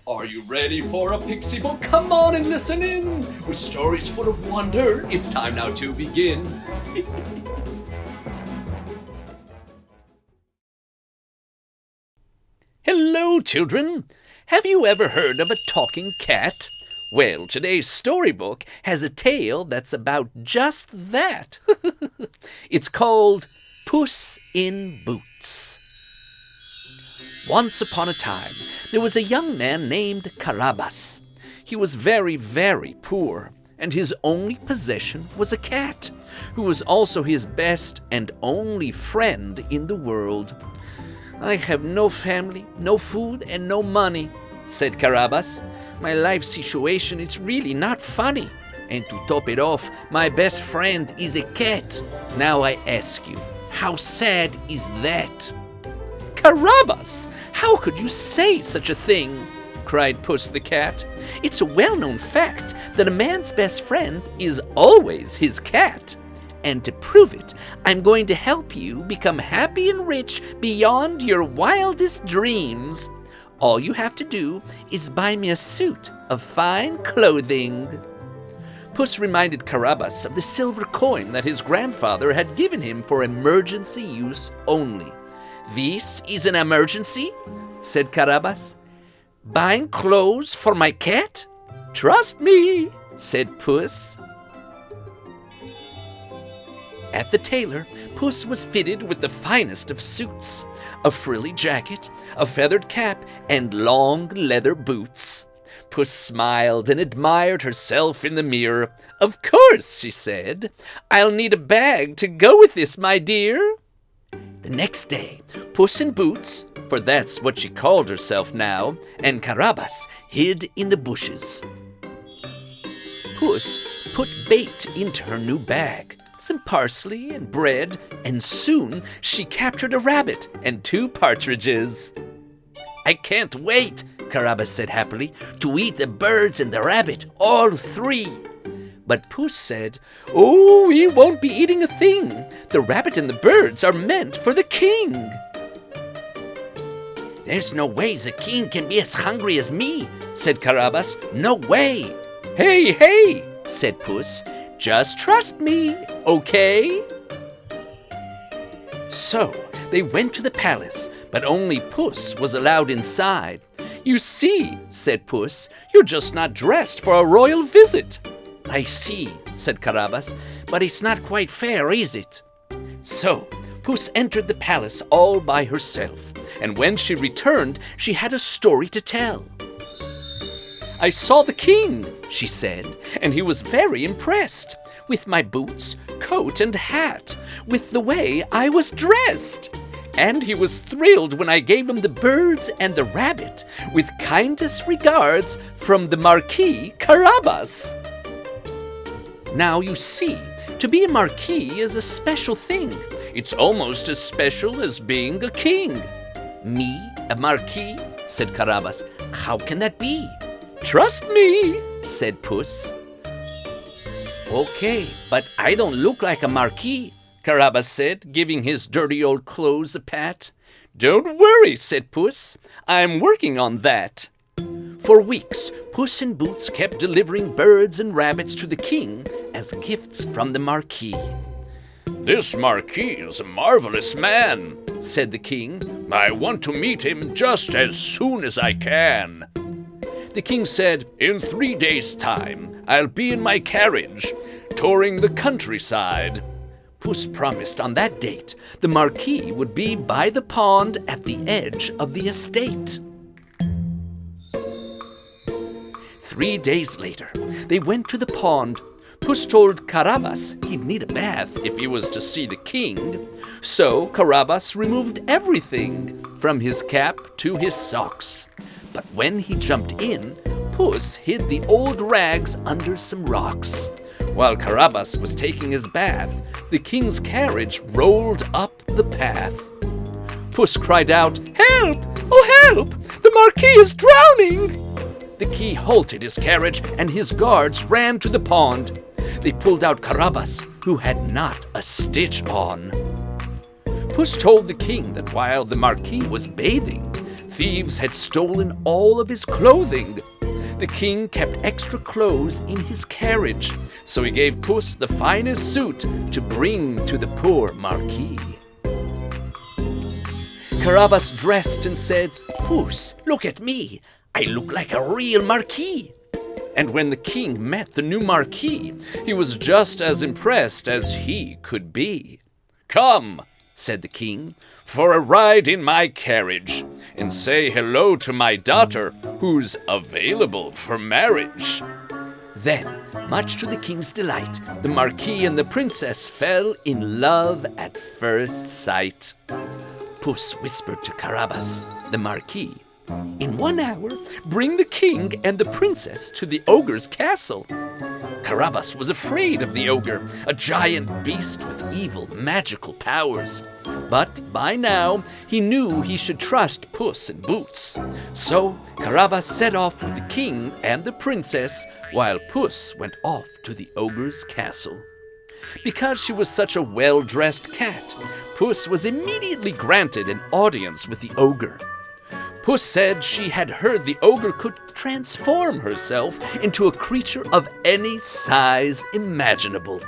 Are you ready for a pixie book? Come on and listen in. With stories full of wonder, it's time now to begin. Hello, children. Have you ever heard of a talking cat? Well, today's storybook has a tale that's about just that. It's called Puss in Boots. Once upon a time, there was a young man named Carabas. He was very, very poor, and his only possession was a cat, who was also his best and only friend in the world. "I have no family, no food, and no money," said Carabas. "My life situation is really not funny. And to top it off, my best friend is a cat. Now I ask you, how sad is that?" "Carabas, how could you say such a thing?" cried Puss the cat. "It's a well-known fact that a man's best friend is always his cat. And to prove it, I'm going to help you become happy and rich beyond your wildest dreams. All you have to do is buy me a suit of fine clothing." Puss reminded Carabas of the silver coin that his grandfather had given him for emergency use only. "This is an emergency?" said Carabas. "Buying clothes for my cat? Trust me," said Puss. At the tailor, Puss was fitted with the finest of suits, a frilly jacket, a feathered cap, and long leather boots. Puss smiled and admired herself in the mirror. "Of course," she said. "I'll need a bag to go with this, my dear." The next day, Puss in Boots, for that's what she called herself now, and Carabas hid in the bushes. Puss put bait into her new bag, some parsley and bread, and soon she captured a rabbit and 2 partridges. "I can't wait," Carabas said happily, "to eat the birds and the rabbit, all 3. But Puss said, "Oh, we won't be eating a thing. The rabbit and the birds are meant for the king." "There's no way the king can be as hungry as me," said Carabas. "No way." "Hey, hey," said Puss. "Just trust me, okay?" So they went to the palace, but only Puss was allowed inside. "You see," said Puss, "you're just not dressed for a royal visit." "I see," said Carabas, "but it's not quite fair, is it?" So Puss entered the palace all by herself, and when she returned, she had a story to tell. "I saw the king," she said, "and he was very impressed with my boots, coat, and hat, with the way I was dressed. And he was thrilled when I gave him the birds and the rabbit, with kindest regards from the Marquis Carabas." Now you see, to be a marquis is a special thing. It's almost as special as being a king. "Me, a marquis?" said Carabas. "How can that be?" "Trust me," said Puss. "Okay, but I don't look like a marquis," Carabas said, giving his dirty old clothes a pat. "Don't worry," said Puss. "I'm working on that." For weeks, Puss in Boots kept delivering birds and rabbits to the king as gifts from the marquis. "This marquis is a marvelous man," said the king. "I want to meet him just as soon as I can." The king said, "In 3 days' time, I'll be in my carriage, touring the countryside." Puss promised on that date the marquis would be by the pond at the edge of the estate. 3 days later, they went to the pond. Puss told Carabas he'd need a bath if he was to see the king. So Carabas removed everything, from his cap to his socks. But when he jumped in, Puss hid the old rags under some rocks. While Carabas was taking his bath, the king's carriage rolled up the path. Puss cried out, "Help! Oh, help! The marquis is drowning!" The king halted his carriage, and his guards ran to the pond. They pulled out Carabas, who had not a stitch on. Puss told the king that while the marquis was bathing, Thieves had stolen all of his clothing. The king kept extra clothes in his carriage, so he gave Puss the finest suit to bring to the poor Marquis. Carabas dressed and said, "Puss, look at me. I look like a real Marquis." And when the king met the new Marquis, he was just as impressed as he could be. "Come," said the king, "for a ride in my carriage, and say hello to my daughter, who's available for marriage." Then, much to the king's delight, the Marquis and the princess fell in love at first sight. Puss whispered to Carabas, the Marquis, "In 1 hour, bring the king and the princess to the ogre's castle." Carabas was afraid of the ogre, a giant beast with evil magical powers. But by now, he knew he should trust Puss in Boots. So Carabas set off with the king and the princess, while Puss went off to the ogre's castle. Because she was such a well-dressed cat, Puss was immediately granted an audience with the ogre. Puss said she had heard the ogre could transform herself into a creature of any size imaginable.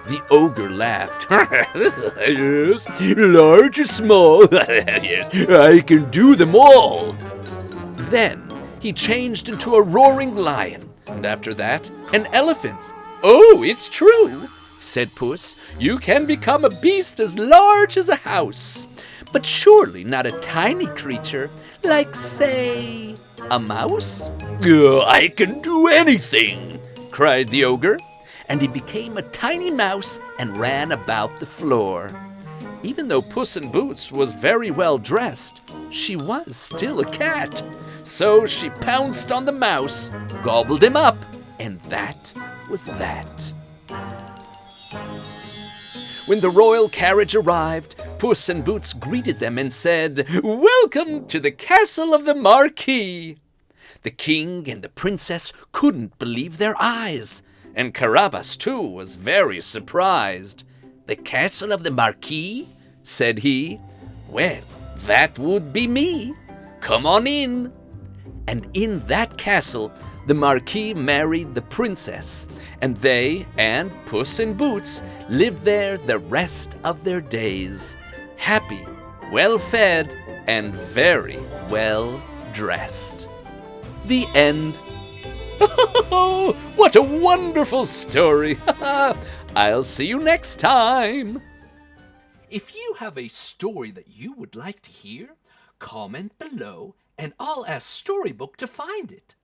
The ogre laughed. "Yes, large or small, yes, I can do them all." Then he changed into a roaring lion, and after that, an elephant. "Oh, it's true," said Puss. "You can become a beast as large as a house, but surely not a tiny creature like, say, a mouse?" "I can do anything," cried the ogre, and he became a tiny mouse and ran about the floor. Even though Puss in Boots was very well dressed, she was still a cat. So she pounced on the mouse, gobbled him up, and that was that. When the royal carriage arrived, Puss in Boots greeted them and said, "Welcome to the castle of the Marquis." The king and the princess couldn't believe their eyes, and Carabas, too, was very surprised. "The castle of the Marquis?" said he. "Well, that would be me. Come on in." And in that castle, the Marquis married the princess, and they and Puss in Boots lived there the rest of their days, happy, well-fed, and very well-dressed. The end. Oh, what a wonderful story! I'll see you next time. If you have a story that you would like to hear, comment below and I'll ask Storybook to find it.